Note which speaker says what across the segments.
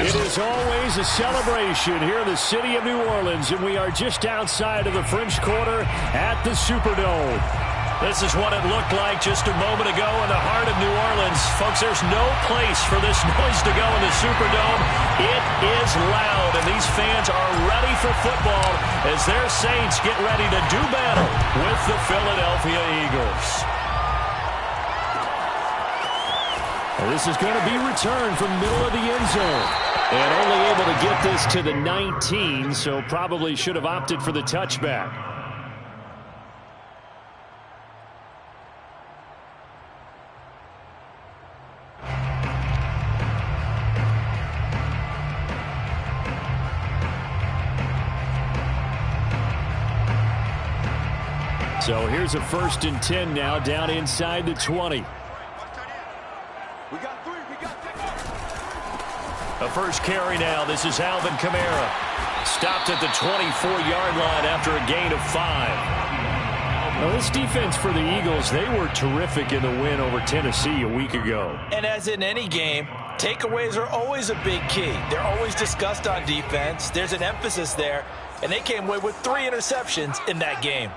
Speaker 1: It is always a celebration here in the city of New Orleans, and we are just outside of the French Quarter at the Superdome. This is what it looked like just a moment ago in the heart of New Orleans. Folks, there's no place for this noise to go in the Superdome. It is loud, and these fans are ready for football as their Saints get ready to do battle with the Philadelphia Eagles. And this is going to be returned from middle of the end zone. And only able to get this to the 19, so probably should have opted for the touchback. So here's a 1st and 10 now, down inside the 20. A first carry now. This is Alvin Kamara. Stopped at the 24-yard line after a gain of 5. Now this defense for the Eagles, they were terrific in the win over Tennessee a week ago.
Speaker 2: And as in any game, takeaways are always a big key. They're always discussed on defense. There's an emphasis there, and they came away with 3 interceptions in that game.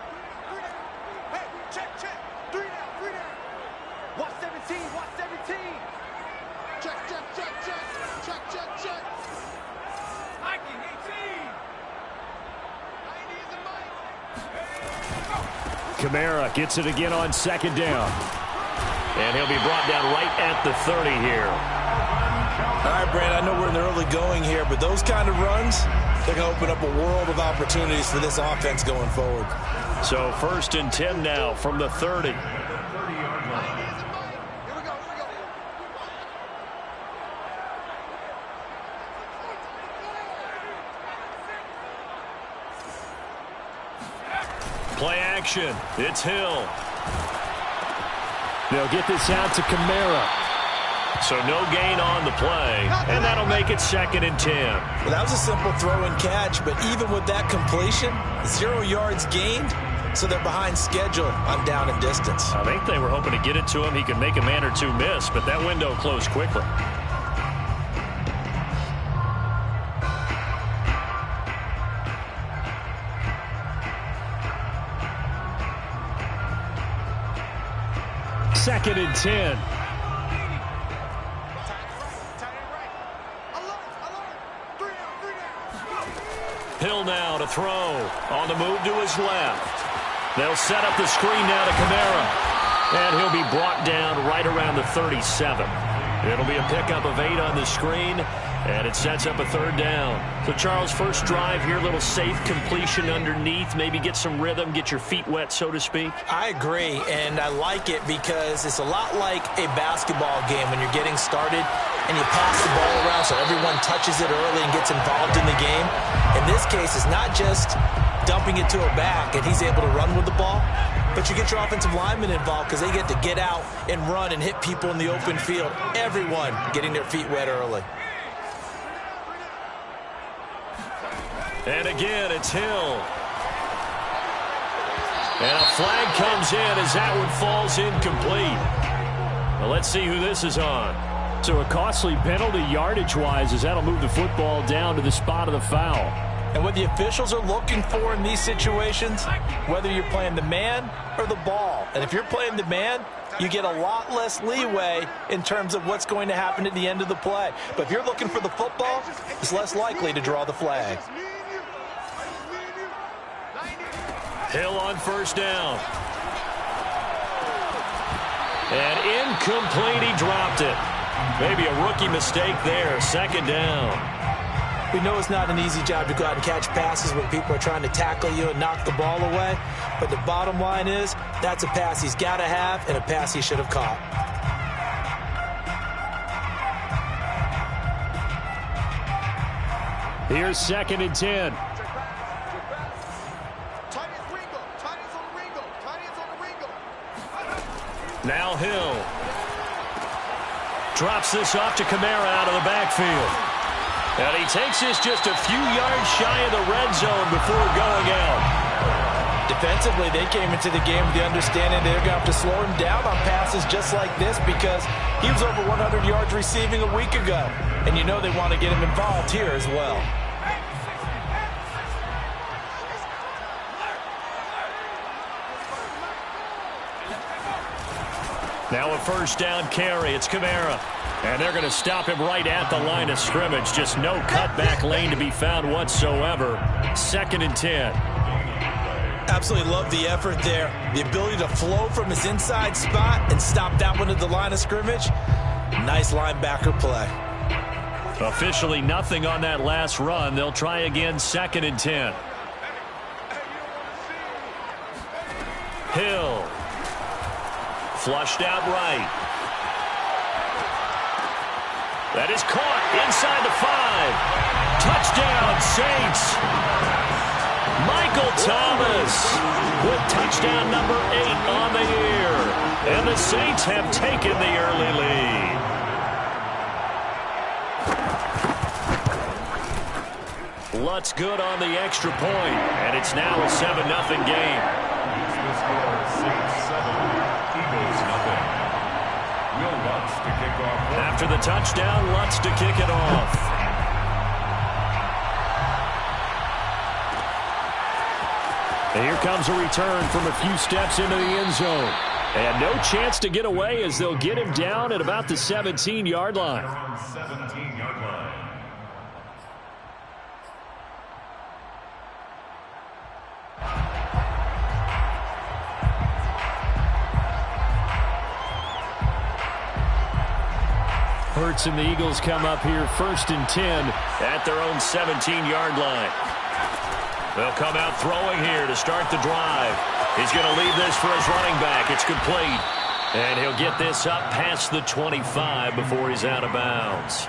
Speaker 1: Kamara gets it again on 2nd down. And he'll be brought down right at the 30 here.
Speaker 2: All right, Brand, I know we're in the early going here, but those kind of runs, they're going to open up a world of opportunities for this offense going forward.
Speaker 1: So 1st and 10 now from the 30. Play action. It's Hill. They'll get this out to Kamara. So no gain on the play, and that'll make it 2nd and 10.
Speaker 2: Well, that was a simple throw and catch, but even with that completion, 0 yards gained, so they're behind schedule on down and distance.
Speaker 1: I think they were hoping to get it to him. He could make a man or two miss, but that window closed quickly. Second and 10. Hill now to throw. On the move to his left. They'll set up the screen now to Kamara. And he'll be brought down right around the 37. It'll be a pickup of 8 on the screen. And it sets up a 3rd down. So, Charles, first drive here, a little safe completion underneath. Maybe get some rhythm, get your feet wet, so to speak.
Speaker 2: I agree, and I like it because it's a lot like a basketball game when you're getting started and you pass the ball around so everyone touches it early and gets involved in the game. In this case, it's not just dumping it to a back and he's able to run with the ball, but you get your offensive linemen involved because they get to get out and run and hit people in the open field. Everyone getting their feet wet early.
Speaker 1: And again, it's Hill. And a flag comes in as that one falls incomplete. Well, let's see who this is on. So a costly penalty yardage-wise as that'll move the football down to the spot of the foul.
Speaker 2: And what the officials are looking for in these situations, whether you're playing the man or the ball. And if you're playing the man, you get a lot less leeway in terms of what's going to happen at the end of the play. But if you're looking for the football, it's less likely to draw the flag.
Speaker 1: Hill on 1st down. And incomplete, he dropped it. Maybe a rookie mistake there, 2nd down.
Speaker 2: We know it's not an easy job to go out and catch passes when people are trying to tackle you and knock the ball away. But the bottom line is, that's a pass he's got to have and a pass he should have caught.
Speaker 1: Here's 2nd and 10. Now Hill. Drops this off to Kamara out of the backfield. And he takes this just a few yards shy of the red zone before going out.
Speaker 2: defensively, they came into the game with the understanding they're going to have to slow him down on passes just like this because he was over 100 yards receiving a week ago. And you know they want to get him involved here as well.
Speaker 1: Now a first down carry. It's Kamara. And they're going to stop him right at the line of scrimmage. Just no cutback lane to be found whatsoever. 2nd and 10.
Speaker 2: Absolutely love the effort there. The ability to flow from his inside spot and stop that one at the line of scrimmage. Nice linebacker play.
Speaker 1: Officially nothing on that last run. They'll try again 2nd and 10. Hill. Flushed out right. That is caught inside the 5. Touchdown, Saints. Michael Thomas with touchdown number 8 on the year. And the Saints have taken the early lead. Lutz good on the extra point, and it's now a 7-0 game. After the touchdown, Lutz to kick it off. And here comes a return from a few steps into the end zone. And no chance to get away as they'll get him down at about the 17-yard line. Hurts and the Eagles come up here 1st and 10 at their own 17-yard line. They'll come out throwing here to start the drive. He's going to leave this for his running back. It's complete. And he'll get this up past the 25 before he's out of bounds.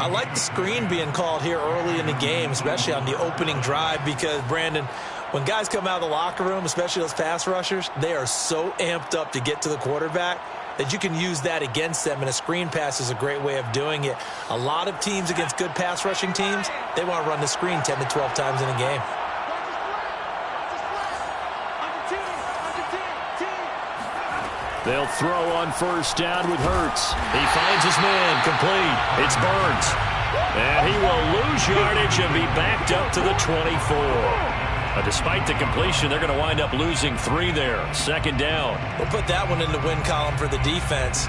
Speaker 2: I like the screen being called here early in the game, especially on the opening drive, because, Brandon, when guys come out of the locker room, especially those pass rushers, they are so amped up to get to the quarterback that you can use that against them, and a screen pass is a great way of doing it. A lot of teams against good pass rushing teams, they want to run the screen 10 to 12 times in a game.
Speaker 1: They'll throw on first down with Hurts. He finds his man, complete. It's Burns. And he will lose yardage and be backed up to the 24. Despite the completion, they're going to wind up losing 3 there. 2nd down.
Speaker 2: We'll put that one in the win column for the defense.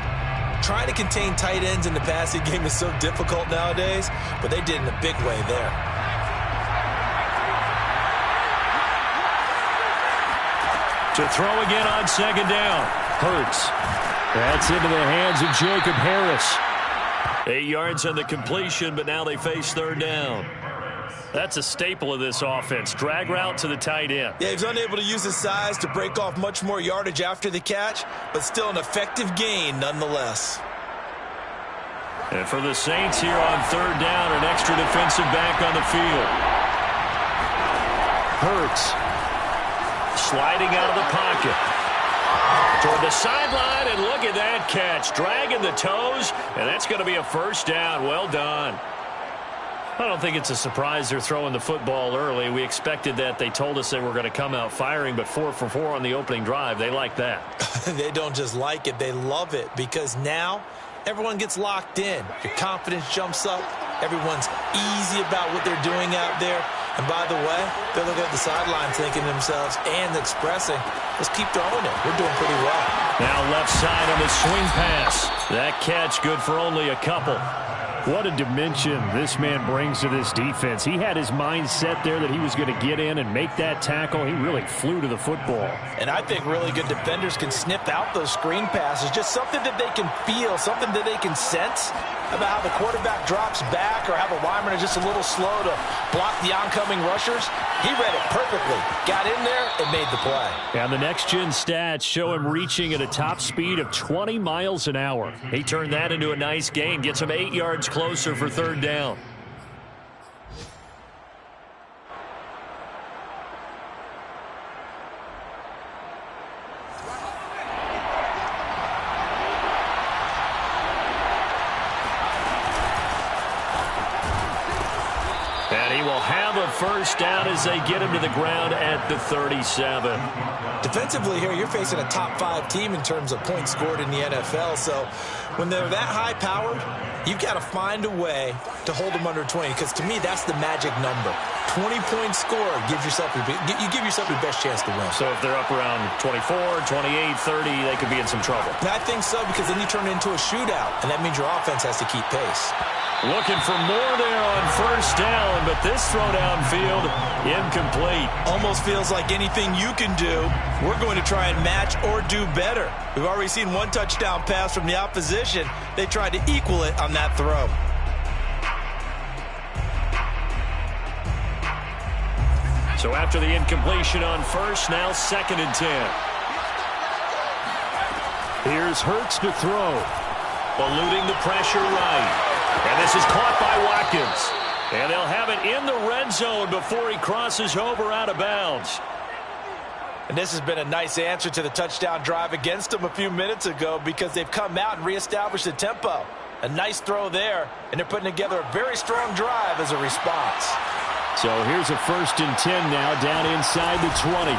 Speaker 2: Trying to contain tight ends in the passing game is so difficult nowadays, but they did in a big way there.
Speaker 1: To throw again on 2nd down. Hurts. That's into the hands of Jacob Harris. 8 yards on the completion, but now they face 3rd down. That's a staple of this offense. Drag route to the tight end.
Speaker 2: Yeah, he's unable to use his size to break off much more yardage after the catch, but still an effective gain nonetheless.
Speaker 1: And for the Saints here on 3rd down, an extra defensive back on the field. Hurts. Sliding out of the pocket. Toward the sideline, and look at that catch. Dragging the toes, and that's going to be a first down. Well done. I don't think it's a surprise they're throwing the football early. We expected that. They told us they were going to come out firing, but 4 for 4 on the opening drive. They like that.
Speaker 2: They don't just like it. They love it, because now everyone gets locked in. Your confidence jumps up. Everyone's easy about what they're doing out there. And by the way, they're looking at the sideline thinking to themselves and expressing, let's keep throwing it. We're doing pretty well.
Speaker 1: Now left side on the swing pass. That catch good for only a couple. What a dimension this man brings to this defense. He had his mind set there that he was going to get in and make that tackle. He really flew to the football.
Speaker 2: And I think really good defenders can sniff out those screen passes. Just something that they can feel, something that they can sense about how the quarterback drops back or how the linemen are just a little slow to block the oncoming rushers. He read it perfectly, got in there, and made the play.
Speaker 1: And the next-gen stats show him reaching at a top speed of 20 miles an hour. He turned that into a nice gain, gets him 8 yards closer for 3rd down. And he will have the of first down as they get him to the ground at the 37.
Speaker 2: Defensively here, you're facing a top 5 team in terms of points scored in the NFL. So when they're that high-powered, you've got to find a way to hold them under 20, because to me, that's the magic number. 20 points scored, you give yourself the best chance to win.
Speaker 1: So if they're up around 24, 28, 30, they could be in some trouble.
Speaker 2: And I think so, because then you turn it into a shootout, and that means your offense has to keep pace.
Speaker 1: Looking for more there on first down, but this throw downfield, incomplete.
Speaker 2: Almost feels like anything you can do, we're going to try and match or do better. We've already seen one touchdown pass from the opposition. They tried to equal it on that throw.
Speaker 1: So after the incompletion on first, now 2nd and 10. Here's Hurts to throw. Eluding the pressure right. And this is caught by Watkins. And they'll have it in the red zone before he crosses over out of bounds.
Speaker 2: And this has been a nice answer to the touchdown drive against them a few minutes ago, because they've come out and reestablished the tempo. A nice throw there, and they're putting together a very strong drive as a response.
Speaker 1: So here's a 1st and 10 now, down inside the 20.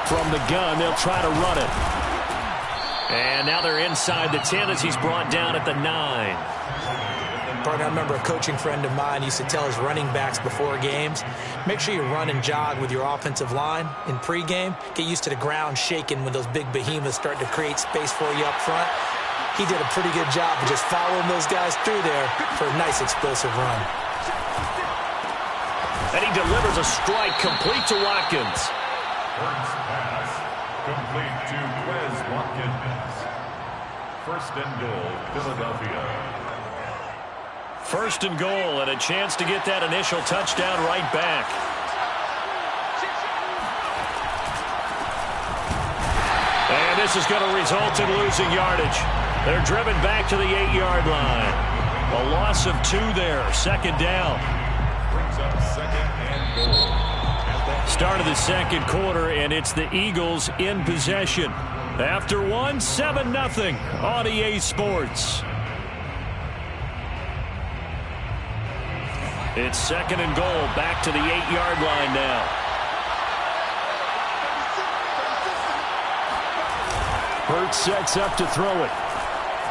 Speaker 1: From the gun, they'll try to run it. And now they're inside the 10 as he's brought down at the 9.
Speaker 2: Partner, I remember a coaching friend of mine used to tell his running backs before games, make sure you run and jog with your offensive line in pregame. Get used to the ground shaking when those big behemoths start to create space for you up front. He did a pretty good job of just following those guys through there for a nice explosive run.
Speaker 1: And he delivers a strike complete to Watkins.
Speaker 3: First pass complete to Wes Watkins. 1st and goal, Philadelphia.
Speaker 1: 1st and goal, and a chance to get that initial touchdown right back. And this is going to result in losing yardage. They're driven back to the 8-yard line. A loss of 2 there, 2nd down.
Speaker 3: Brings up 2nd and goal.
Speaker 1: Start of the 2nd quarter, and it's the Eagles in possession. After 1, 7-0 on EA Sports. It's 2nd and goal, back to the 8-yard line now. Hurts sets up to throw it.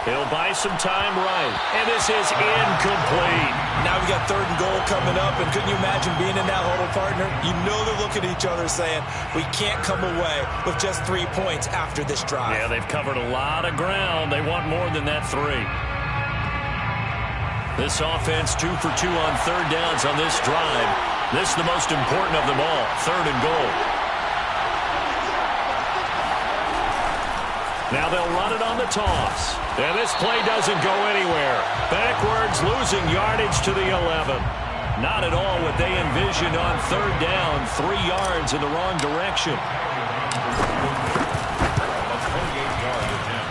Speaker 1: He'll buy some time right. And this is incomplete.
Speaker 2: Now we got 3rd and goal coming up, and couldn't you imagine being in that huddle, partner? You know they're looking at each other saying, we can't come away with just 3 points after this drive.
Speaker 1: Yeah, they've covered a lot of ground. They want more than that 3. This offense 2 for 2 on 3rd downs on this drive. This is the most important of them all, 3rd and goal. Now they'll run it on the toss. And this play doesn't go anywhere. Backwards, losing yardage to the 11. Not at all what they envisioned on 3rd down. 3 yards in the wrong direction.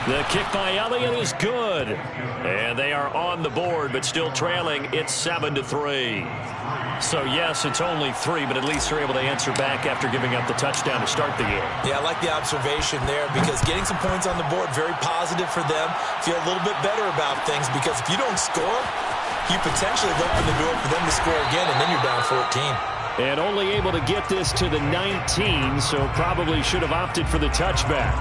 Speaker 1: The kick by Elliott is good. And they are on the board, but still trailing. It's 7-3. So, yes, it's only 3, but at least they're able to answer back after giving up the touchdown to start the game.
Speaker 2: Yeah, I like the observation there, because getting some points on the board, very positive for them. Feel a little bit better about things, because if you don't score, you potentially have opened the door for them to score again, and then you're down 14.
Speaker 1: And only able to get this to the 19, so probably should have opted for the touchback.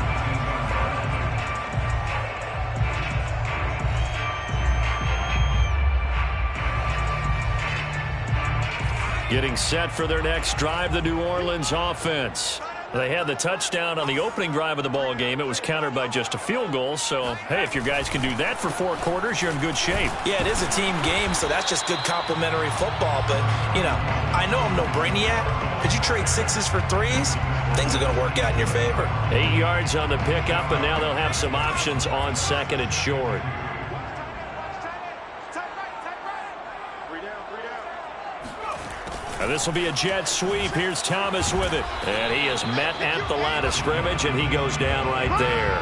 Speaker 1: Getting set for their next drive, the New Orleans offense. They had the touchdown on the opening drive of the ball game. It was countered by just a field goal. So, hey, if your guys can do that for 4 quarters, you're in good shape.
Speaker 2: Yeah, it is a team game, so that's just good complimentary football. But, you know, I know I'm no brainiac. But you trade 6s for 3s, things are going to work out in your favor.
Speaker 1: 8 yards on the pickup, and now they'll have some options on 2nd and short. Now this will be a jet sweep. Here's Thomas with it. And he is met at the line of scrimmage, and he goes down right there.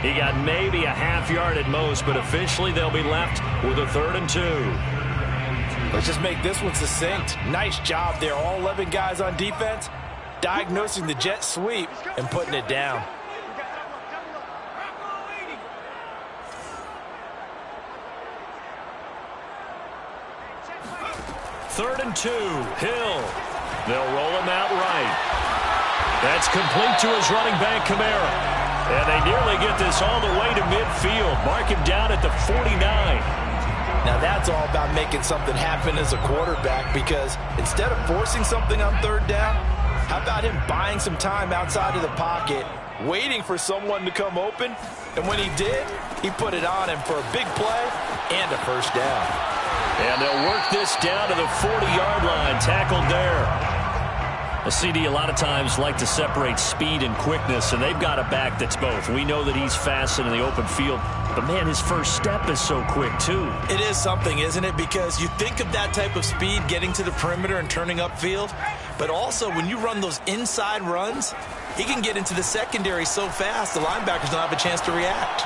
Speaker 1: He got maybe a half yard at most, but officially they'll be left with a 3rd and 2.
Speaker 2: Let's just make this one succinct. Nice job there. All 11 guys on defense diagnosing the jet sweep and putting it down.
Speaker 1: 3rd and 2. Hill. They'll roll him out right. That's complete to his running back, Kamara. And they nearly get this all the way to midfield. Mark him down at the 49.
Speaker 2: Now that's all about making something happen as a quarterback, because instead of forcing something on 3rd down, how about him buying some time outside of the pocket, waiting for someone to come open, and when he did, he put it on him for a big play and a 1st down.
Speaker 1: And they'll work this down to the 40-yard line, tackled there. A CD a lot of times like to separate speed and quickness, and they've got a back that's both. We know that he's fast in the open field, but, man, his first step is so quick, too.
Speaker 2: It is something, isn't it? Because you think of that type of speed getting to the perimeter and turning upfield, but also when you run those inside runs, he can get into the secondary so fast the linebackers don't have a chance to react.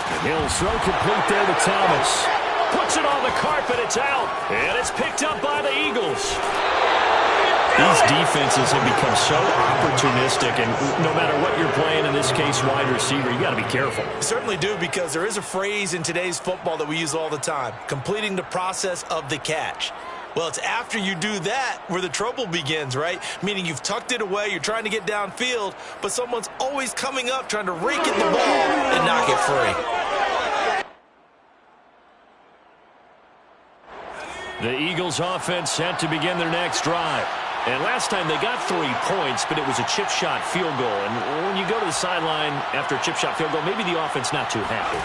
Speaker 1: And he'll throw complete there to Thomas. Puts it on the carpet, it's out, and it's picked up by the Eagles. These defenses have become so opportunistic, and no matter what you're playing, in this case wide receiver, you got to be careful.
Speaker 2: You certainly do, because there is a phrase in today's football that we use all the time, completing the process of the catch. Well, it's after you do that where the trouble begins, right? Meaning you've tucked it away, you're trying to get downfield, but someone's always coming up trying to rake at the ball and knock it free.
Speaker 1: The Eagles offense set to begin their next drive. And last time they got 3 points, but it was a chip shot field goal. And when you go to the sideline after a chip shot field goal, maybe the offense not too happy.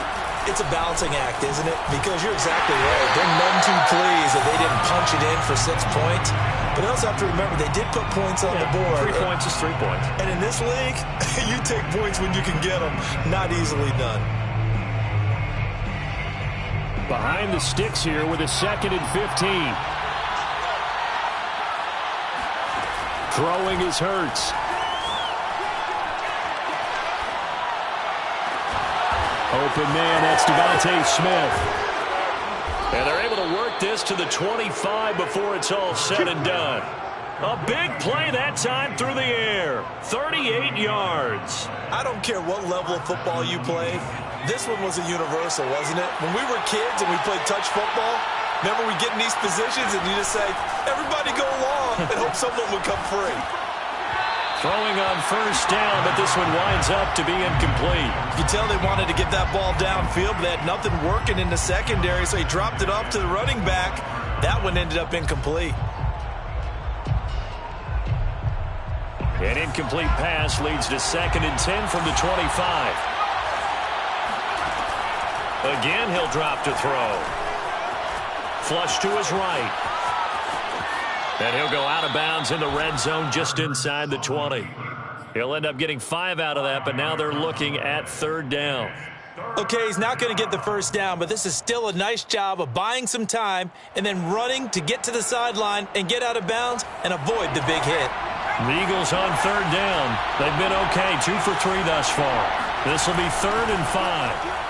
Speaker 2: It's a balancing act, isn't it? Because you're exactly right. They're none too pleased that they didn't punch it in for 6 points. But you also have to remember they did put points on the board.
Speaker 1: 3 points is 3 points.
Speaker 2: And in this league, you take points when you can get them. Not easily done.
Speaker 1: Behind the sticks here with a 2nd and 15. Throwing is Hurts. Open man, that's Devontae Smith. And they're able to work this to the 25 before it's all said and done. A big play that time through the air. 38 yards.
Speaker 2: I don't care what level of football you play. This one was a universal, wasn't it? When we were kids and we played touch football, remember we get in these positions and you just say, everybody go long, and hope someone would come free.
Speaker 1: Throwing on 1st down, but this one winds up to be incomplete.
Speaker 2: You can tell they wanted to get that ball downfield, but they had nothing working in the secondary, so he dropped it off to the running back. That one ended up incomplete.
Speaker 1: An incomplete pass leads to 2nd and 10 from the 25. Again, he'll drop to throw. Flush to his right. And he'll go out of bounds in the red zone just inside the 20. He'll end up getting 5 out of that, but now they're looking at 3rd down.
Speaker 2: Okay, he's not going to get the 1st down, but this is still a nice job of buying some time and then running to get to the sideline and get out of bounds and avoid the big hit.
Speaker 1: The Eagles on 3rd down. They've been okay, 2 for 3 thus far. This will be 3rd and 5.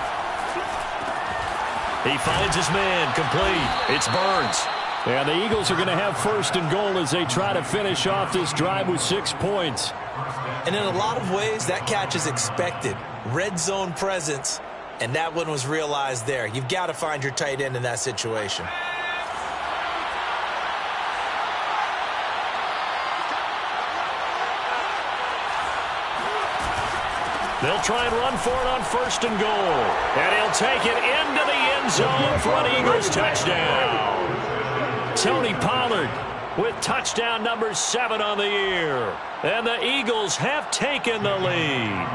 Speaker 1: He finds his man, complete. It's Burns. And the Eagles are going to have 1st and goal as they try to finish off this drive with 6 points.
Speaker 2: And in a lot of ways, that catch is expected. Red zone presence, and that one was realized there. You've got to find your tight end in that situation.
Speaker 1: They'll try and run for it on 1st and goal. And he'll take it into the end zone for an Eagles touchdown. Tony Pollard with touchdown number 7 on the year. And the Eagles have taken the lead.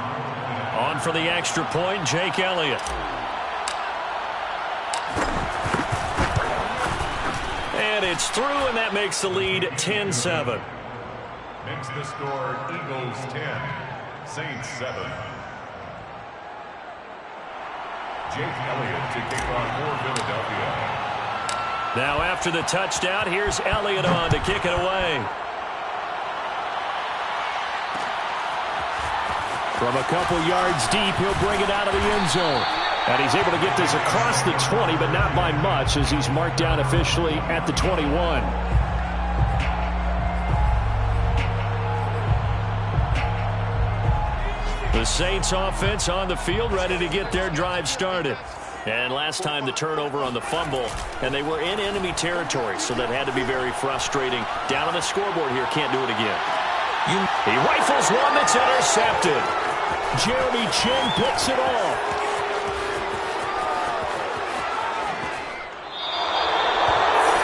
Speaker 1: On for the extra point, Jake Elliott. And it's through, and that makes the lead 10-7.
Speaker 3: Makes the score Eagles 10, Saints 7. Jake Elliott to kick off for Philadelphia.
Speaker 1: Now after the touchdown, here's Elliott on to kick it away. From a couple yards deep, he'll bring it out of the end zone. And he's able to get this across the 20, but not by much, as he's marked down officially at the 21. The Saints offense on the field, ready to get their drive started. And last time the turnover on the fumble, and they were in enemy territory, so that had to be very frustrating. Down on the scoreboard here, can't do it again. He rifles one that's intercepted. Jeremy Chin picks it off.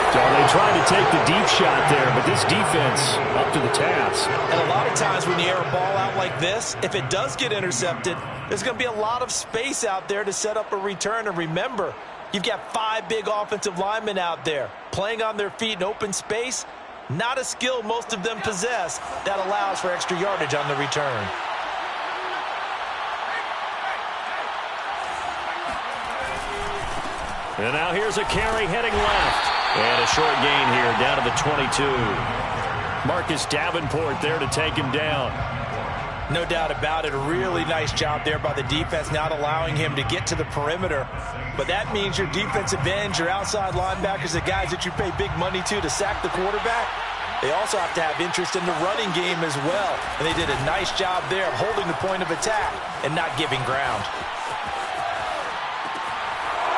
Speaker 1: So they tried to take the deep shot there, but this defense up to the task.
Speaker 2: And a lot of times when you air a ball out like this, if it does get intercepted, there's going to be a lot of space out there to set up a return. And remember, you've got 5 big offensive linemen out there playing on their feet in open space. Not a skill most of them possess that allows for extra yardage on the return.
Speaker 1: And now here's a carry heading left. And a short gain here down to the 22. Marcus Davenport there to take him down.
Speaker 2: No doubt about it. A really nice job there by the defense, not allowing him to get to the perimeter. But that means your defensive ends, your outside linebackers, the guys that you pay big money to sack the quarterback, they also have to have interest in the running game as well. And they did a nice job there of holding the point of attack and not giving ground.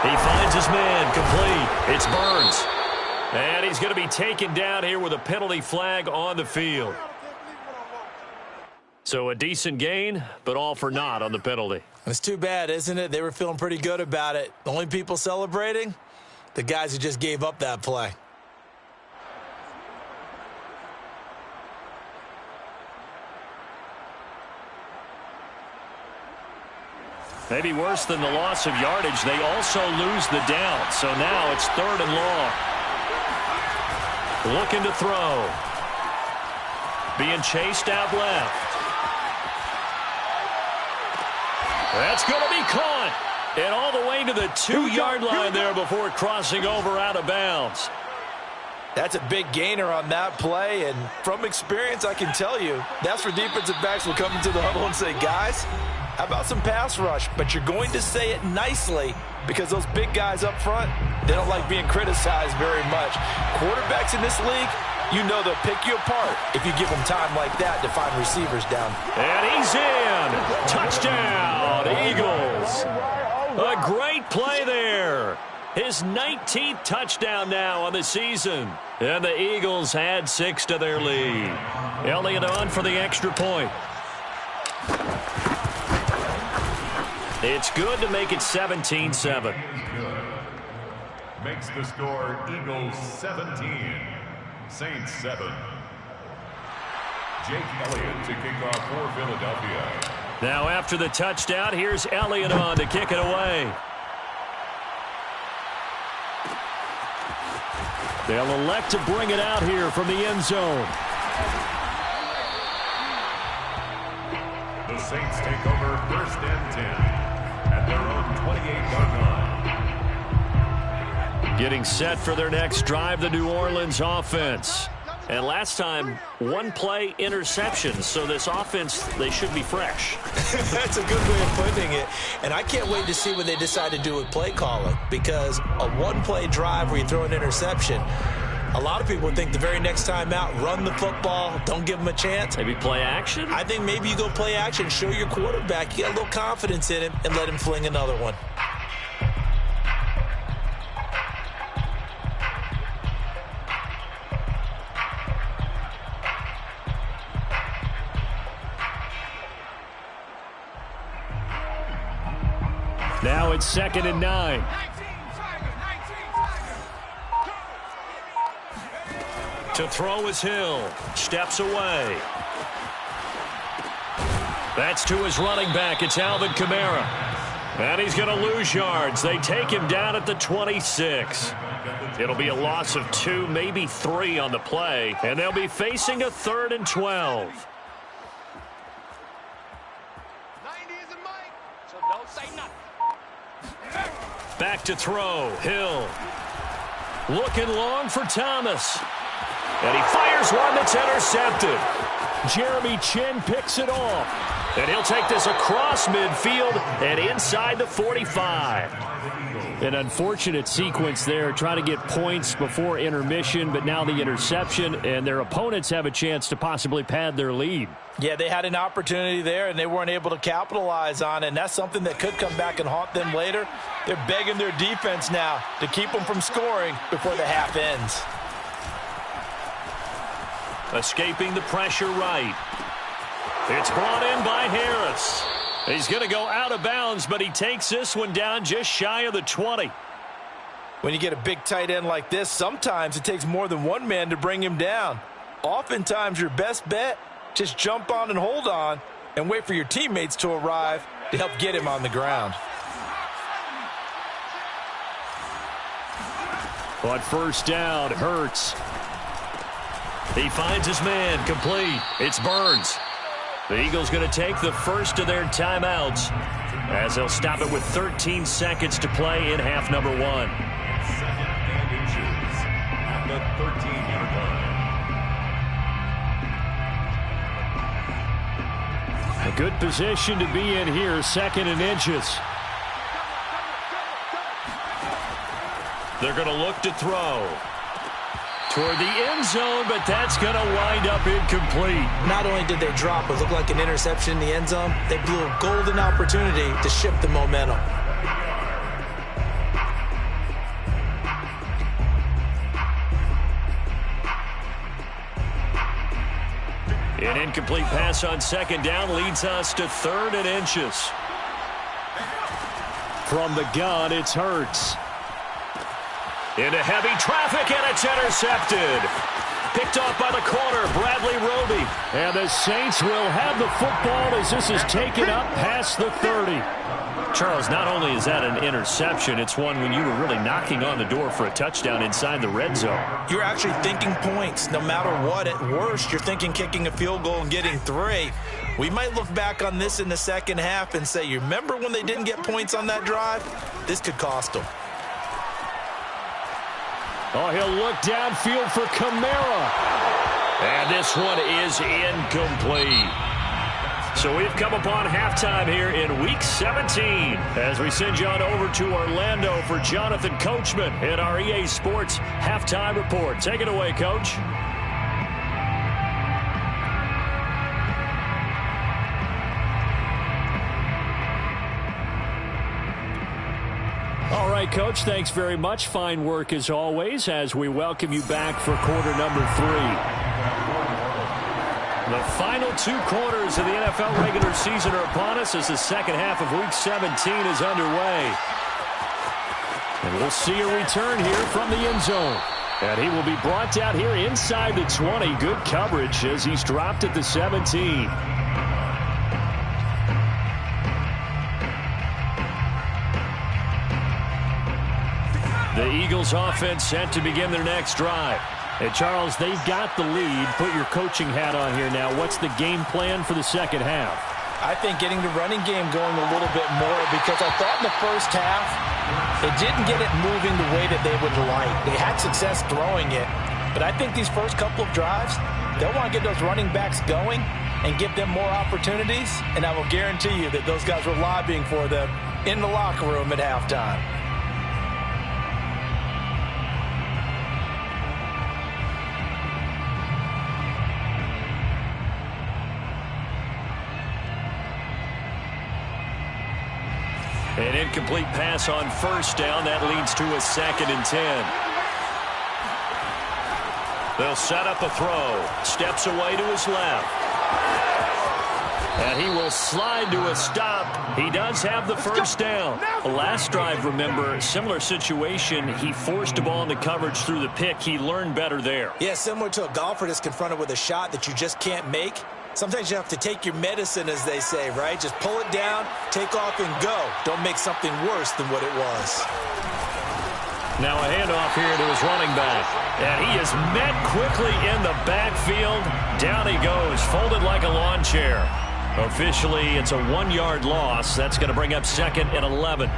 Speaker 1: He finds his man complete. It's Burns. And he's going to be taken down here with a penalty flag on the field. So a decent gain, but all for naught on the penalty.
Speaker 2: It's too bad, isn't it? They were feeling pretty good about it. The only people celebrating, the guys who just gave up that play.
Speaker 1: Maybe worse than the loss of yardage, they also lose the down. So now it's 3rd and long. Looking to throw. Being chased out left. That's going to be caught. And all the way to the 2-yard line there before crossing over out of bounds.
Speaker 2: That's a big gainer on that play, and from experience, I can tell you, that's where defensive backs will come into the huddle and say, guys, how about some pass rush? But you're going to say it nicely because those big guys up front, they don't like being criticized very much. Quarterbacks in this league, you know they'll pick you apart if you give them time like that to find receivers down.
Speaker 1: And he's in. Touchdown, Eagles. A great play there. His 19th touchdown now on the season. And the Eagles add 6 to their lead. Elliott on for the extra point. It's good to make it 17-7.
Speaker 3: Makes the score Eagles 17, Saints 7. Jake Elliott to kick off for Philadelphia.
Speaker 1: Now after the touchdown, here's Elliott on to kick it away. They'll elect to bring it out here from the end zone.
Speaker 3: The Saints take over 1st and 10 at their own 28-yard line.
Speaker 1: Getting set for their next drive, the New Orleans offense. And last time, 1-play interception. So this offense, they should be fresh.
Speaker 2: That's a good way of putting it. And I can't wait to see what they decide to do with play calling. Because a 1-play drive where you throw an interception, a lot of people think the very next time out, run the football, don't give them a chance.
Speaker 1: Maybe play action?
Speaker 2: I think maybe you go play action, show your quarterback, you got a little confidence in him, and let him fling another one.
Speaker 1: Now it's 2nd and 9. To throw is Hill. Steps away. That's to his running back. It's Alvin Kamara. And he's going to lose yards. They take him down at the 26. It'll be a loss of 2, maybe 3 on the play. And they'll be facing a 3rd and 12.
Speaker 4: 90 isn't mine, so don't say nothing.
Speaker 1: Back to throw. Hill. Looking long for Thomas. And he fires one that's intercepted. Jeremy Chin picks it off. And he'll take this across midfield and inside the 45. An unfortunate sequence there, trying to get points before intermission, but now the interception, and their opponents have a chance to possibly pad their lead.
Speaker 2: Yeah, they had an opportunity there, and they weren't able to capitalize on it, and that's something that could come back and haunt them later. They're begging their defense now to keep them from scoring before the half ends.
Speaker 1: Escaping the pressure right. It's brought in by Harris. He's going to go out of bounds, but he takes this one down just shy of the 20.
Speaker 2: When you get a big tight end like this, sometimes it takes more than one man to bring him down. Oftentimes, your best bet, just jump on and hold on and wait for your teammates to arrive to help get him on the ground.
Speaker 1: On first down, Hurts. He finds his man, complete. It's Burns. The Eagles going to take the first of their timeouts as they'll stop it with 13 seconds to play in half number 1.
Speaker 3: Second and inches at the 13-yard line.
Speaker 1: A good position to be in here, second and inches. They're going to look to throw toward the end zone, but that's going to wind up incomplete.
Speaker 2: Not only did they drop what looked like an interception in the end zone, they blew a golden opportunity to shift the momentum.
Speaker 1: An incomplete pass on second down leads us to third and inches. From the gun, it's Hurts. Into heavy traffic, and it's intercepted. Picked off by the corner, Bradley Roby. And the Saints will have the football as this is taken up past the 30. Charles, not only is that an interception, it's one when you were really knocking on the door for a touchdown inside the red zone.
Speaker 2: You're actually thinking points. No matter what, at worst, you're thinking kicking a field goal and getting 3. We might look back on this in the second half and say, you remember when they didn't get points on that drive? This could cost them.
Speaker 1: Oh, he'll look downfield for Kamara. And this one is incomplete. So we've come upon halftime here in Week 17 as we send you on over to Orlando for Jonathan Coachman in our EA Sports Halftime Report. Take it away, Coach. All right, Coach, thanks very much. Fine work as always as we welcome you back for quarter number 3. The final 2 quarters of the NFL regular season are upon us as the second half of Week 17 is underway. And we'll see a return here from the end zone. And he will be brought down here inside the 20. Good coverage as he's dropped at the 17. The Eagles offense set to begin their next drive. And Charles, they've got the lead. Put your coaching hat on here now. What's the game plan for the second half?
Speaker 2: I think getting the running game going a little bit more because I thought in the first half they didn't get it moving the way that they would like. They had success throwing it. But I think these first couple of drives, they'll want to get those running backs going and give them more opportunities. And I will guarantee you that those guys were lobbying for them in the locker room at halftime.
Speaker 1: An incomplete pass on first down. That leads to a 2nd and 10. They'll set up a throw. Steps away to his left. And he will slide to a stop. He does have the first down. The last drive, remember, similar situation. He forced a ball into coverage through the pick. He learned better there.
Speaker 2: Yeah, similar to a golfer that's confronted with a shot that you just can't make. Sometimes you have to take your medicine, as they say, right? Just pull it down, take off, and go. Don't make something worse than what it was.
Speaker 1: Now a handoff here to his running back. And he is met quickly in the backfield. Down he goes, folded like a lawn chair. Officially, it's a 1-yard loss. That's going to bring up 2nd and 11.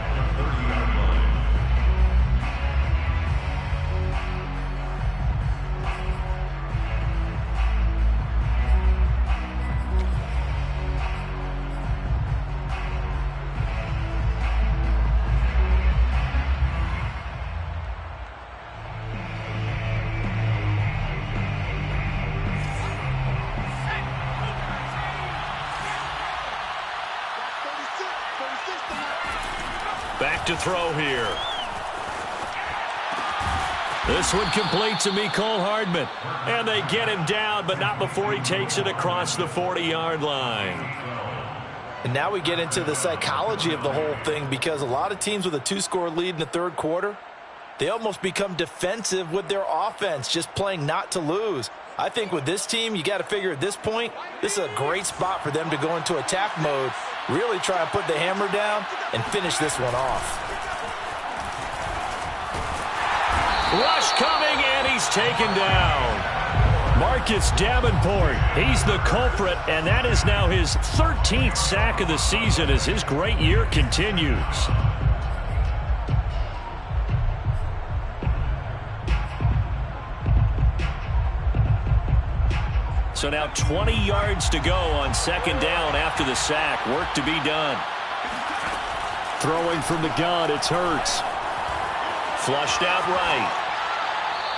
Speaker 1: look to throw here. This one complete to Mecole Hardman. And they get him down, but not before he takes it across the 40-yard line.
Speaker 2: And now we get into the psychology of the whole thing, because a lot of teams with a 2-score lead in the third quarter, they almost become defensive with their offense, just playing not to lose. I think with this team, you got to figure at this point, this is a great spot for them to go into attack mode, really try and put the hammer down and finish this one off.
Speaker 1: Rush coming, and he's taken down. Marcus Davenport, he's the culprit, and that is now his 13th sack of the season as his great year continues. So now 20 yards to go on second down after the sack. Work to be done. Throwing from the gun, it's Hurts. Flushed out right.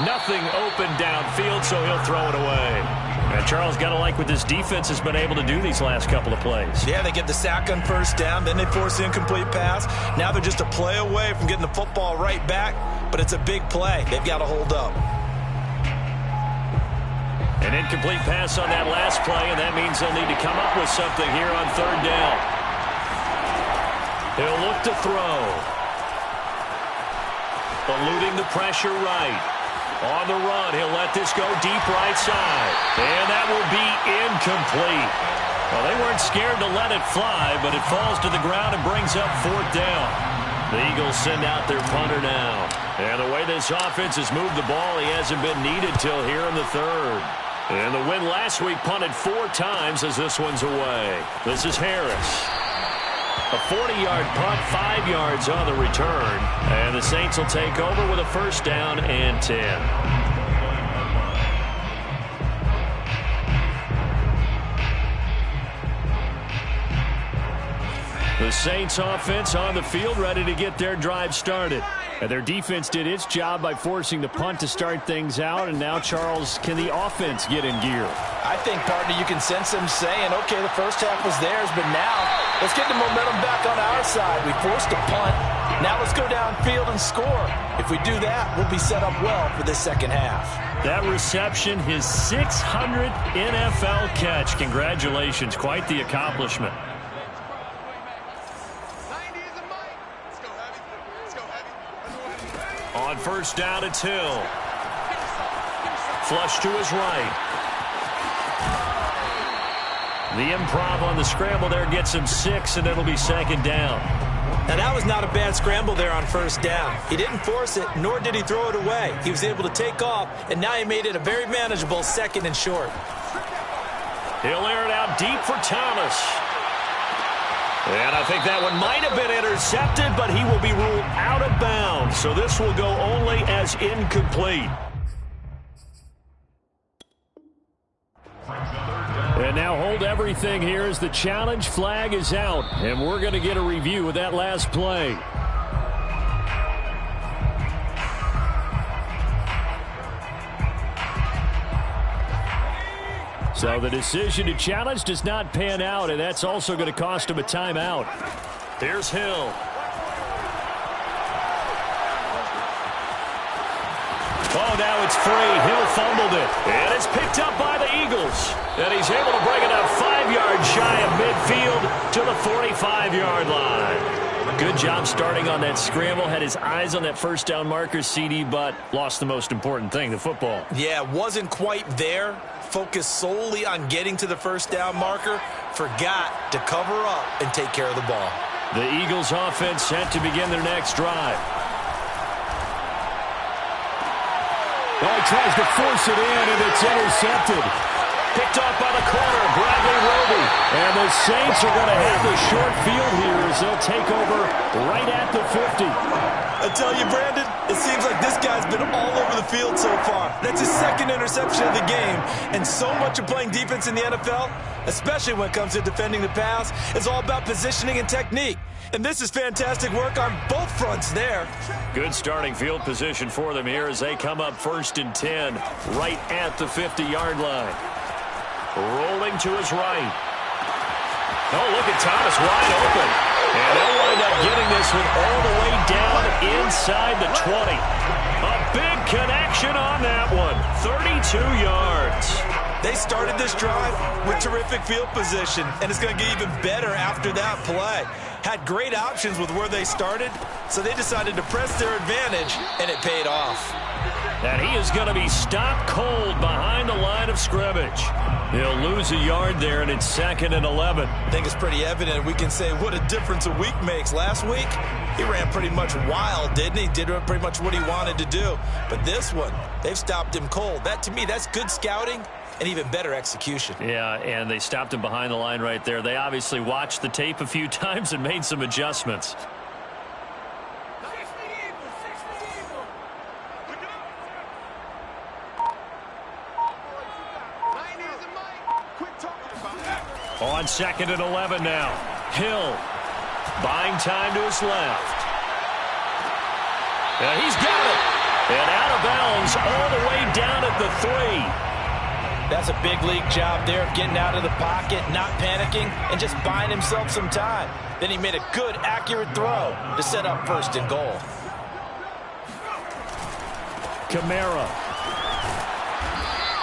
Speaker 1: Nothing open downfield, so he'll throw it away. And Charles, got to like what this defense has been able to do these last couple of plays.
Speaker 2: Yeah, they get the sack on first down, then they force the incomplete pass. Now they're just a play away from getting the football right back, but it's a big play. They've got to hold up.
Speaker 1: An incomplete pass on that last play, and that means they'll need to come up with something here on third down. He'll look to throw. Eluding the pressure right. On the run, he'll let this go deep right side. And that will be incomplete. Well, they weren't scared to let it fly, but it falls to the ground and brings up fourth down. The Eagles send out their punter now. And the way this offense has moved the ball, he hasn't been needed till here in the third. And the win last week punted 4 times as this one's away. This is Harris. A 40-yard punt, 5 yards on the return. And the Saints will take over with a first down and 10. The Saints offense on the field, ready to get their drive started. And their defense did its job by forcing the punt to start things out. And now, Charles, can the offense get in gear?
Speaker 2: I think, partner, you can sense them saying, okay, the first half was theirs, but now let's get the momentum back on our side. We forced a punt. Now let's go downfield and score. If we do that, we'll be set up well for this second half.
Speaker 1: That reception, his 600th NFL catch. Congratulations. Quite the accomplishment. On first down, it's Hill. Flush to his right. The improv on the scramble there gets him 6, and it'll be second down.
Speaker 2: Now, that was not a bad scramble there on first down. He didn't force it, nor did he throw it away. He was able to take off, and now he made it a very manageable second and short.
Speaker 1: He'll air it out deep for Thomas. And I think that one might have been intercepted, but he will be ruled out of bounds. So this will go only as incomplete. And now hold everything here as the challenge flag is out. And we're going to get a review of that last play. So the decision to challenge does not pan out, and that's also going to cost him a timeout. Here's Hill. Oh, now it's free. Hill fumbled it. And it's picked up by the Eagles. And he's able to bring it up 5 yards shy of midfield to the 45-yard line. Good job starting on that scramble. Had his eyes on that first down marker, CD, but lost the most important thing, the football.
Speaker 2: Yeah, wasn't quite there. Focused solely on getting to the first down marker. Forgot to cover up and take care of the ball.
Speaker 1: The Eagles offense set to begin their next drive. Well, he tries to force it in, and it's intercepted. Picked off by the corner, Bradley Roby. And the Saints are going to have the short field here as they'll take over right at the 50.
Speaker 2: I tell you, Brandon, it seems like this guy's been all over the field so far. That's his second interception of the game. And so much of playing defense in the NFL, especially when it comes to defending the pass, is all about positioning and technique. And this is fantastic work on both fronts there.
Speaker 1: Good starting field position for them here as they come up 1st and 10 right at the 50-yard line. Rolling to his right. Oh, look at Thomas wide open. And they'll wind up getting this one all the way down inside the 20. A big connection on that one. 32 yards.
Speaker 2: They started this drive with terrific field position, and it's going to get even better after that play. Had great options with where they started, so they decided to press their advantage, and it paid off.
Speaker 1: And he is going to be stopped cold behind the line of scrimmage. He'll lose a yard there, and it's 2nd and 11.
Speaker 2: I think it's pretty evident. We can say what a difference a week makes. Last week, he ran pretty much wild, didn't he? Did pretty much what he wanted to do. But this one, they've stopped him cold. That, to me, that's good scouting and even better execution.
Speaker 1: Yeah, and they stopped him behind the line right there. They obviously watched the tape a few times and made some adjustments. On 2nd and 11 now. Hill buying time to his left. And he's got it. And out of bounds all the way down at the 3.
Speaker 2: That's a big league job there of getting out of the pocket, not panicking, and just buying himself some time. Then he made a good, accurate throw to set up 1st and goal.
Speaker 1: Kamara.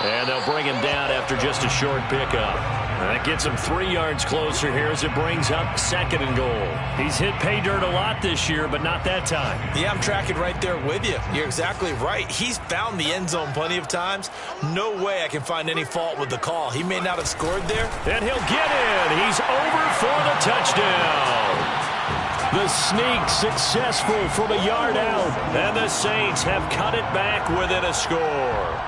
Speaker 1: And they'll bring him down after just a short pickup. That gets him 3 yards closer here as it brings up 2nd and goal. He's hit pay dirt a lot this year, but not that time.
Speaker 2: Yeah, I'm tracking right there with you. You're exactly right. He's found the end zone plenty of times. No way I can find any fault with the call. He may not have scored there.
Speaker 1: And he'll get in. He's over for the touchdown. The sneak successful from a yard out. And the Saints have cut it back within a score.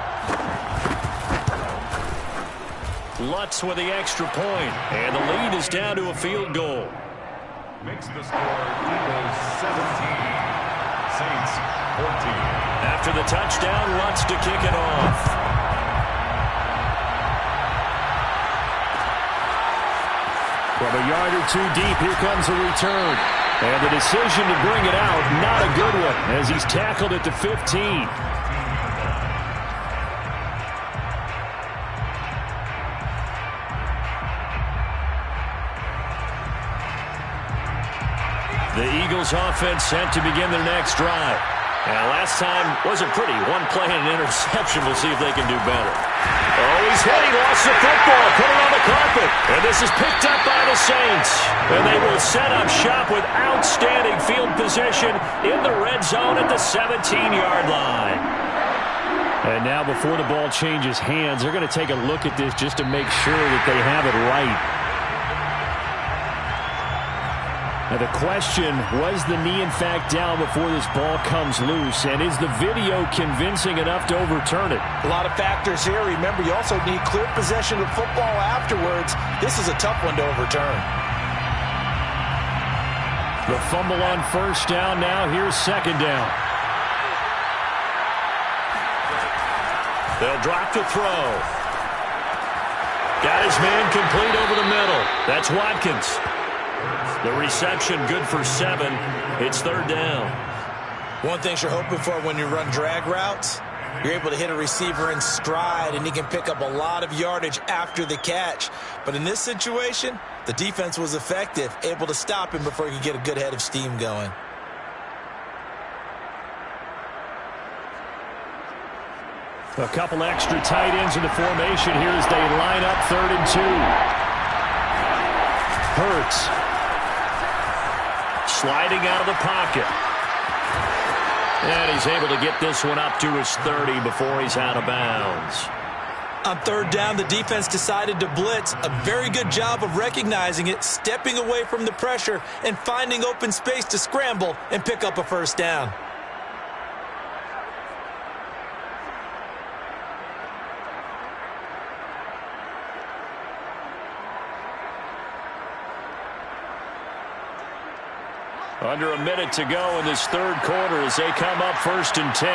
Speaker 1: Lutz with the extra point, and the lead is down to a field goal.
Speaker 3: Makes the score Eagles 17, Saints 14.
Speaker 1: After the touchdown, Lutz to kick it off. From a yard or 2 deep, here comes a return. And the decision to bring it out, not a good one, as he's tackled at the 15. The Eagles offense set to begin their next drive. And last time wasn't pretty. 1 play and an interception. We'll see if they can do better. Oh, he's hit. He lost the football. Put it on the carpet. And this is picked up by the Saints. And they will set up shop with outstanding field position in the red zone at the 17-yard line. And now before the ball changes hands, they're going to take a look at this just to make sure that they have it right. Now the question, was the knee in fact down before this ball comes loose? And is the video convincing enough to overturn it?
Speaker 2: A lot of factors here. Remember, you also need clear possession of football afterwards. This is a tough one to overturn.
Speaker 1: The fumble on 1st down. Now here's 2nd down. They'll drop to throw. Got his man complete over the middle. That's Watkins. The reception good for 7. It's 3rd down.
Speaker 2: One thing you're hoping for when you run drag routes, you're able to hit a receiver in stride, and he can pick up a lot of yardage after the catch. But in this situation, the defense was effective, able to stop him before he could get a good head of steam going.
Speaker 1: A couple extra tight ends in the formation here as they line up 3rd and 2. Hurts. Sliding out of the pocket. And he's able to get this one up to his 30 before he's out of bounds.
Speaker 2: On 3rd down, the defense decided to blitz. A very good job of recognizing it, stepping away from the pressure, and finding open space to scramble and pick up a 1st down.
Speaker 1: Under a minute to go in this 3rd quarter as they come up 1st and 10.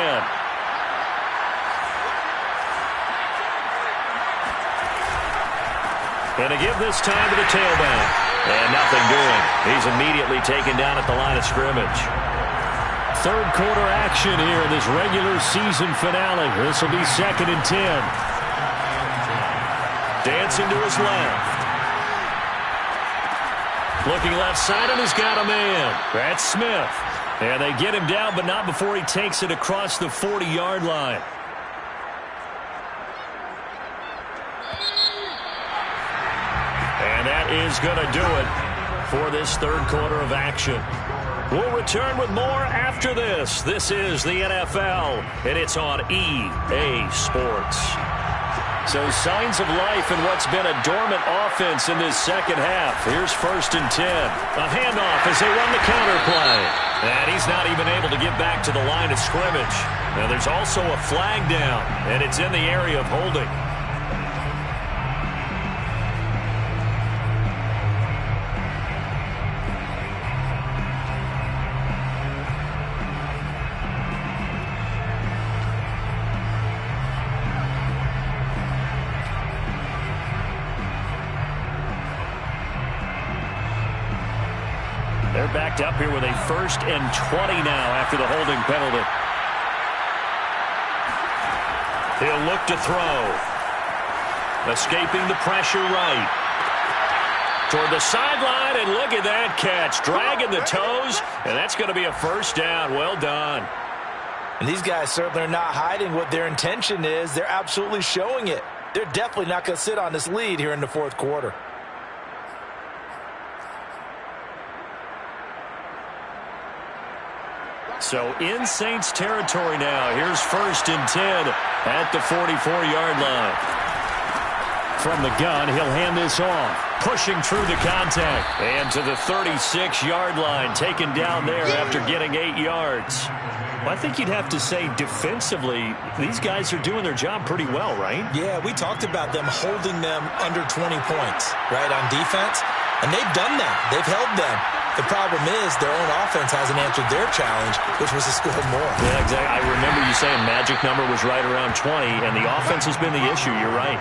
Speaker 1: And to give this time to the tailback. And nothing doing. He's immediately taken down at the line of scrimmage. 3rd quarter action here in this regular season finale. This will be 2nd and 10. Dancing to his left. Looking left side, and he's got a man. That's Smith. And they get him down, but not before he takes it across the 40-yard line. And that is going to do it for this third quarter of action. We'll return with more after this. This is the NFL, and it's on EA Sports. So signs of life in what's been a dormant offense in this second half. Here's 1st and 10. A handoff as they run the counter play. And he's not even able to get back to the line of scrimmage. Now there's also a flag down, and it's in the area of holding. They're backed up here with a 1st and 20 now after the holding penalty. He'll look to throw. Escaping the pressure right. Toward the sideline, and look at that catch. Dragging the toes, and that's going to be a 1st down. Well done.
Speaker 2: And these guys certainly are not hiding what their intention is. They're absolutely showing it. They're definitely not going to sit on this lead here in the 4th quarter.
Speaker 1: So in Saints territory now. Here's 1st and 10 at the 44-yard line. From the gun, he'll hand this off. Pushing through the contact. And to the 36-yard line. Taken down there after getting 8 yards. Well, I think you'd have to say defensively, these guys are doing their job pretty well, right?
Speaker 2: Yeah, we talked about them holding them under 20 points, right, on defense. And they've done that. They've held them. The problem is their own offense hasn't answered their challenge, which was to score more.
Speaker 1: Yeah, exactly. I remember you saying magic number was right around 20, and the offense has been the issue. You're right.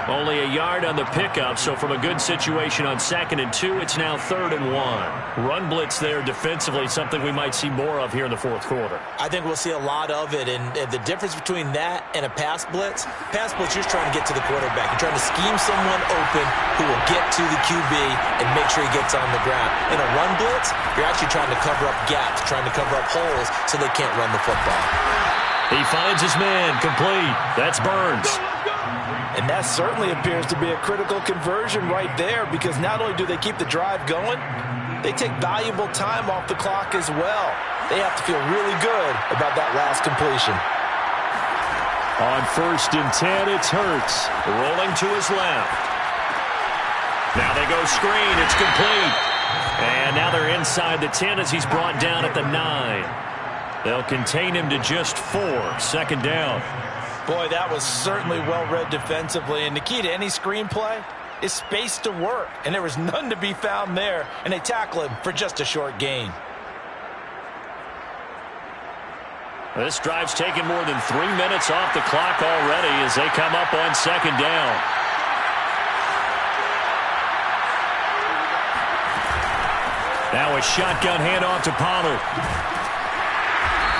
Speaker 1: Only a yard on the pickup, so from a good situation on 2nd and 2, it's now 3rd and 1. Run blitz there defensively, something we might see more of here in the 4th quarter.
Speaker 2: I think we'll see a lot of it, and the difference between that and a pass blitz, you're just trying to get to the quarterback. You're trying to scheme someone open who will get to the QB and make sure he gets on the ground. In a run blitz, you're actually trying to cover up gaps, trying to cover up holes so they can't run the football.
Speaker 1: He finds his man, complete. That's Burns.
Speaker 2: And that certainly appears to be a critical conversion right there, because not only do they keep the drive going, they take valuable time off the clock as well. They have to feel really good about that last completion.
Speaker 1: On 1st and 10, it's Hurts. Rolling to his left. Now they go screen. It's complete. And now they're inside the 10 as he's brought down at the 9. They'll contain him to just 4. 2nd down.
Speaker 2: Boy, that was certainly well-read defensively. And the key to any screenplay is space to work. And there was none to be found there. And they tackle him for just a short gain.
Speaker 1: This drive's taken more than 3 minutes off the clock already as they come up on 2nd down. Now a shotgun handoff to Pollard.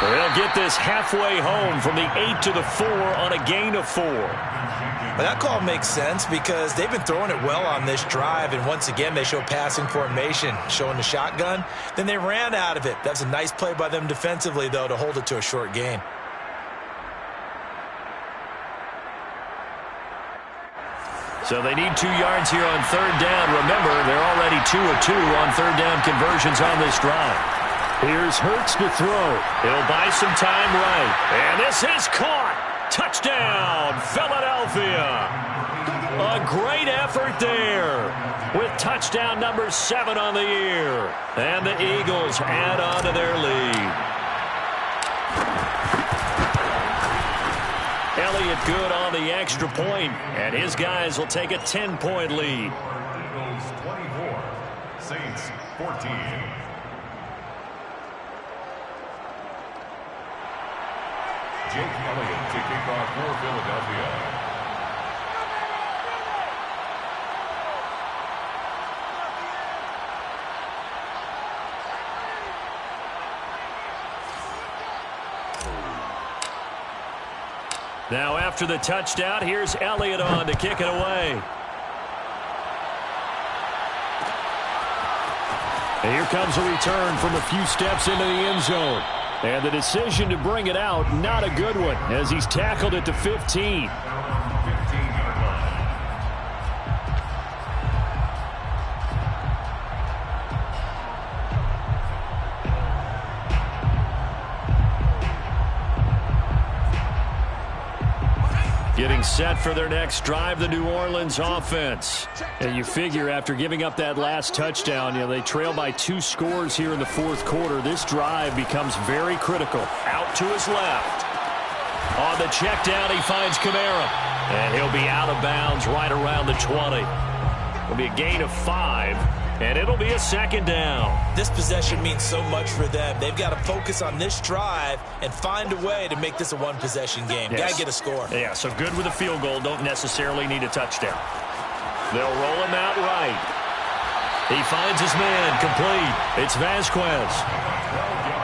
Speaker 1: They'll get this halfway home from the 8 to the 4 on a gain of 4.
Speaker 2: Well, that call makes sense because they've been throwing it well on this drive, and once again they show passing formation, showing the shotgun. Then they ran out of it. That's a nice play by them defensively, though, to hold it to a short gain.
Speaker 1: So they need 2 yards here on 3rd down. Remember, they're already 2 of 2 on 3rd down conversions on this drive. Here's Hurts to throw. He'll buy some time right. And this is caught. Touchdown, Philadelphia. A great effort there with touchdown number 7 on the year. And the Eagles add on to their lead. Elliott good on the extra point, and his guys will take a 10-point lead.
Speaker 3: Eagles 24, Saints 14. Jake Elliott to kick off for Philadelphia.
Speaker 1: Now after the touchdown, here's Elliott on to kick it away. And here comes a return from a few steps into the end zone. And the decision to bring it out, not a good one, as he's tackled it to 15. Getting set for their next drive, the New Orleans offense. And you figure after giving up that last touchdown, they trail by 2 scores here in the fourth quarter. This drive becomes very critical. Out to his left. On the check down, he finds Kamara. And he'll be out of bounds right around the 20. It'll be a gain of 5. And it'll be a second down.
Speaker 2: This possession means so much for them. They've got to focus on this drive and find a way to make this a one-possession game.
Speaker 1: Yes.
Speaker 2: Got to get a score.
Speaker 1: Yeah, so good with a field goal. Don't necessarily need a touchdown. They'll roll him out right. He finds his man complete. It's Vasquez.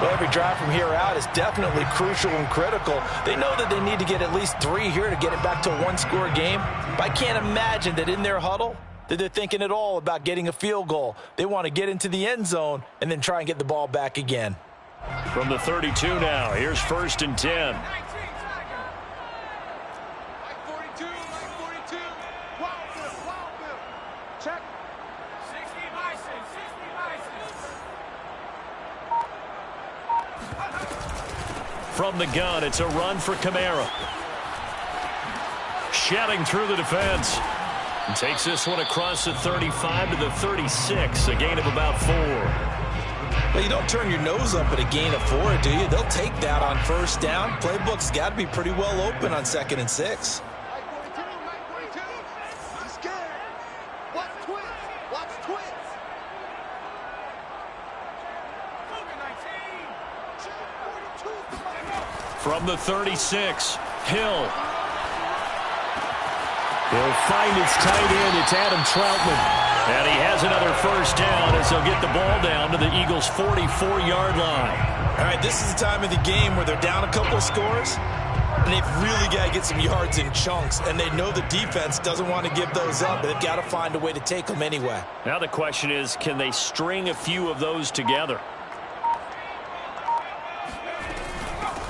Speaker 2: Well, every drive from here out is definitely crucial and critical. They know that they need to get at least 3 here to get it back to a one-score game. But I can't imagine that in their huddle that they're thinking at all about getting a field goal. They want to get into the end zone and then try and get the ball back again.
Speaker 1: From the 32 now, here's 1st and 10.
Speaker 4: Check.
Speaker 1: From the gun, it's a run for Kamara. Shedding through the defense. And takes this one across the 35 to the 36, a gain of about 4.
Speaker 2: Well, you don't turn your nose up at a gain of 4, do you? They'll take that on first down. Playbook's got to be pretty well open on 2nd and 6.
Speaker 1: From the 36, Hill. He'll find his tight end. It's Adam Troutman. And he has another first down as they'll get the ball down to the Eagles' 44-yard line.
Speaker 2: All right, this is the time of the game where they're down a couple of scores, and they've really got to get some yards in chunks, and they know the defense doesn't want to give those up, but they've got to find a way to take them anyway.
Speaker 1: Now the question is, can they string a few of those together?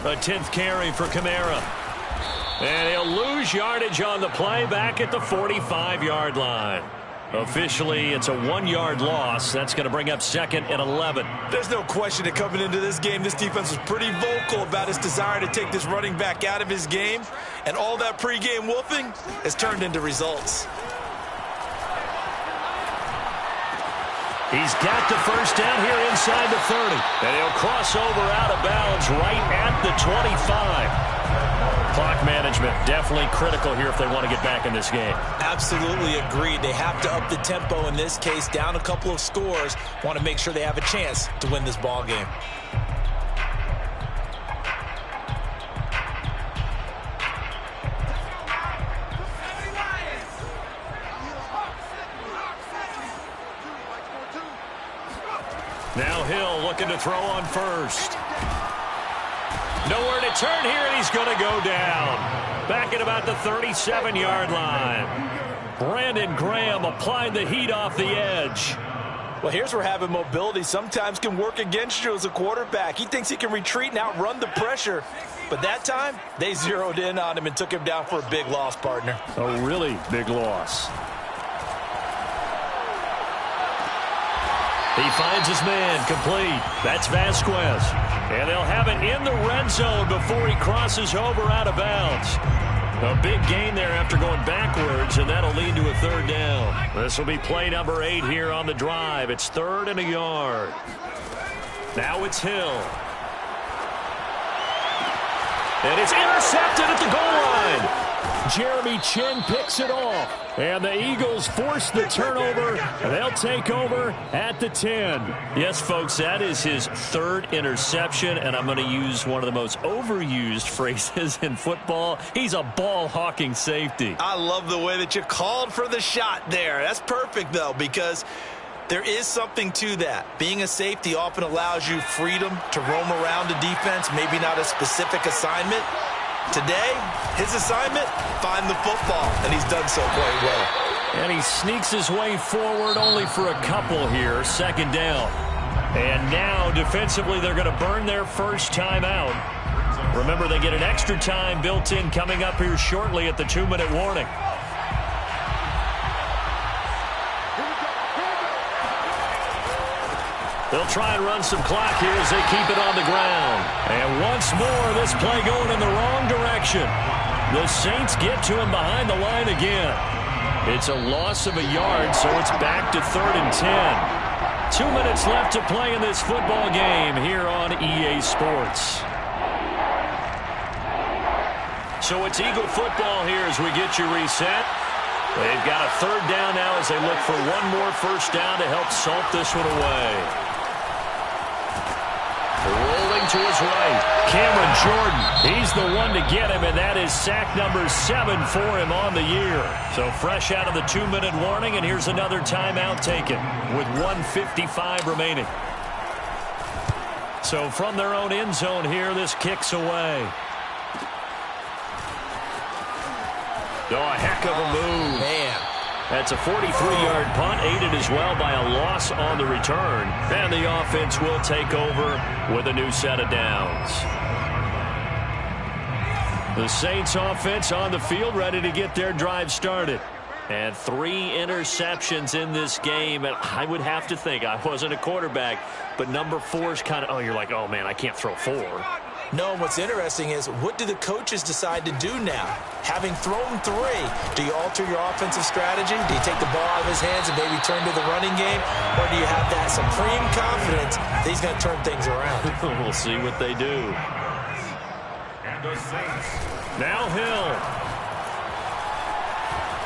Speaker 1: A 10th carry for Kamara. And he'll lose yardage on the play back at the 45-yard line. Officially, it's a 1-yard loss. That's going to bring up 2nd and 11.
Speaker 2: There's no question that coming into this game, this defense was pretty vocal about its desire to take this running back out of his game. And all that pregame wolfing has turned into results.
Speaker 1: He's got the first down here inside the 30. And he'll cross over out of bounds right at the 25. Clock management definitely critical here if they want to get back in this game.
Speaker 2: Absolutely agreed. They have to up the tempo in this case, down a couple of scores. Want to make sure they have a chance to win this ball game.
Speaker 1: Now Hill looking to throw on first. Nowhere to turn here, and he's going to go down. Back at about the 37-yard line. Brandon Graham applying the heat off the edge.
Speaker 2: Well, here's where having mobility sometimes can work against you as a quarterback. He thinks he can retreat and outrun the pressure. But that time, they zeroed in on him and took him down for a big loss, partner.
Speaker 1: A really big loss. He finds his man complete. That's Vasquez. And they'll have it in the red zone before he crosses over out of bounds. A big gain there after going backwards, and that'll lead to a 3rd down. This will be play number 8 here on the drive. It's 3rd and a yard. Now it's Hill. And it's intercepted at the goal line. Jeremy Chin picks it off. And the Eagles force the turnover. They'll take over at the 10. Yes, folks, that is his 3rd interception, and I'm going to use one of the most overused phrases in football. He's a ball-hawking safety.
Speaker 2: I love the way that you called for the shot there. That's perfect, though, because there is something to that. Being a safety often allows you freedom to roam around the defense, maybe not a specific assignment. Today, his assignment, find the football, and he's done so quite well.
Speaker 1: And he sneaks his way forward only for a couple here. 2nd down. And now, defensively, they're going to burn their first timeout. Remember, they get an extra time built in coming up here shortly at the 2-minute warning. They'll try and run some clock here as they keep it on the ground. And once more, this play going in the wrong direction. The Saints get to him behind the line again. It's a loss of a yard, so it's back to 3rd and 10. 2 minutes left to play in this football game here on EA Sports. So it's Eagle football here as we get you reset. They've got a 3rd down now as they look for one more first down to help salt this one away. Rolling to his right, Cameron Jordan. He's the one to get him, and that is sack number 7 for him on the year. So fresh out of the 2-minute warning, and here's another timeout taken with 1:55 remaining. So from their own end zone here, this kicks away. Oh, a heck of a move.
Speaker 2: Man.
Speaker 1: That's a 43-yard punt, aided as well by a loss on the return. And the offense will take over with a new set of downs. The Saints offense on the field, ready to get their drive started. And 3 interceptions in this game. And I would have to think, I wasn't a quarterback, but number 4 is kind of, you're like, oh, man, I can't throw 4.
Speaker 2: No, and what's interesting is, what do the coaches decide to do now? Having thrown 3, do you alter your offensive strategy? Do you take the ball out of his hands and maybe turn to the running game? Or do you have that supreme confidence that he's going to turn things around?
Speaker 1: We'll see what they do.
Speaker 3: And the Saints.
Speaker 1: Now Hill.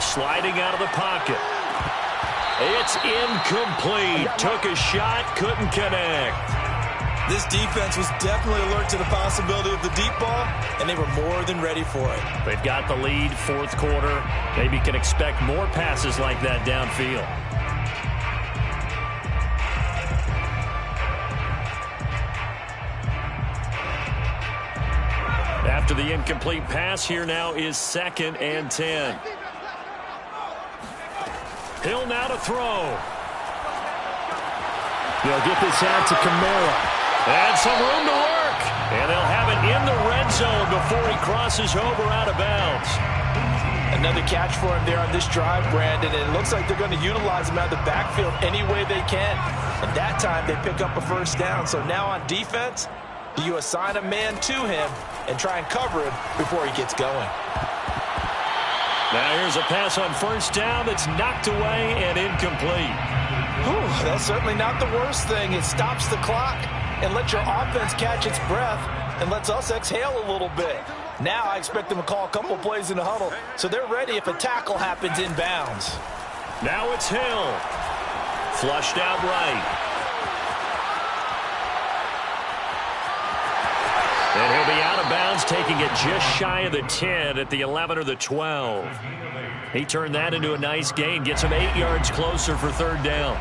Speaker 1: Sliding out of the pocket. It's incomplete. Took a shot, couldn't connect.
Speaker 2: This defense was definitely alert to the possibility of the deep ball, and they were more than ready for it.
Speaker 1: They've got the lead, 4th quarter. Maybe can expect more passes like that downfield. After the incomplete pass, here now is 2nd and 10. Hill now to throw. They'll get this out to Kamara. And some room to work. And they'll have it in the red zone before he crosses over out of bounds.
Speaker 2: Another catch for him there on this drive, Brandon. And it looks like they're going to utilize him out of the backfield any way they can. And that time they pick up a first down. So now on defense, do you assign a man to him and try and cover him before he gets going?
Speaker 1: Now here's a pass on first down that's knocked away and incomplete.
Speaker 2: Whew, that's certainly not the worst thing. It stops the clock and lets your offense catch its breath and lets us exhale a little bit. Now I expect them to call a couple plays in the huddle, so they're ready if a tackle happens in bounds.
Speaker 1: Now it's Hill. Flushed out right. And he'll be out of bounds, taking it just shy of the 10 at the 11 or the 12. He turned that into a nice gain, gets him 8 yards closer for 3rd down.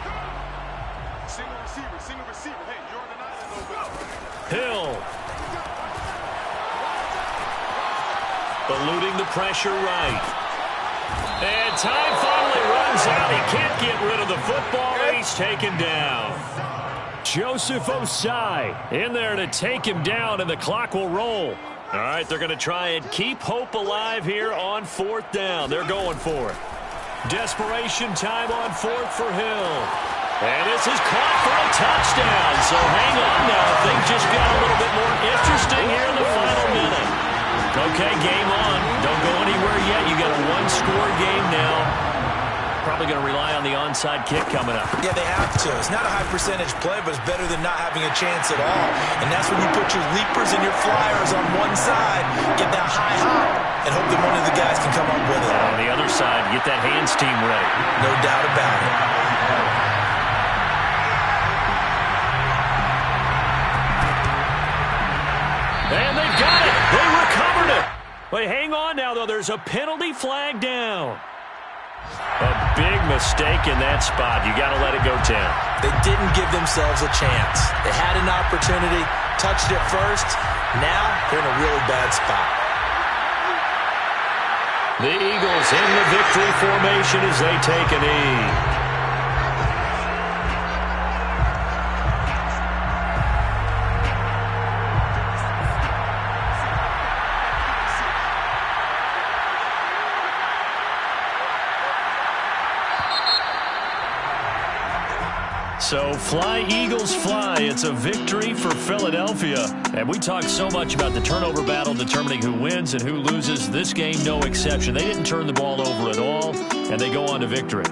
Speaker 1: Hill. Eluding the pressure right. And time finally runs out. He can't get rid of the football, and he's taken down. Joseph Osai in there to take him down, and the clock will roll. All right, they're going to try and keep hope alive here on 4th down. They're going for it. Desperation time on 4th for Hill. And this is caught for a touchdown. So hang on now. Things just got a little bit more interesting here in the final minute. Okay, game on. Don't go anywhere yet. You got a 1-score game now. Probably going to rely on the onside kick coming up.
Speaker 2: Yeah, they have to. It's not a high percentage play, but it's better than not having a chance at all. And that's when you put your leapers and your flyers on one side, get that high hop, and hope that one of the guys can come up with it.
Speaker 1: On the other side, get that hands team ready.
Speaker 2: No doubt about it.
Speaker 1: And they've got it. They recovered it. But hang on now, though. There's a penalty flag down. A big mistake in that spot. You got to let it go, Tim.
Speaker 2: They didn't give themselves a chance. They had an opportunity, touched it first. Now they're in a really bad spot.
Speaker 1: The Eagles in the victory formation as they take a knee. So fly, Eagles, fly. It's a victory for Philadelphia. And we talked so much about the turnover battle determining who wins and who loses. This game, no exception. They didn't turn the ball over at all, and they go on to victory.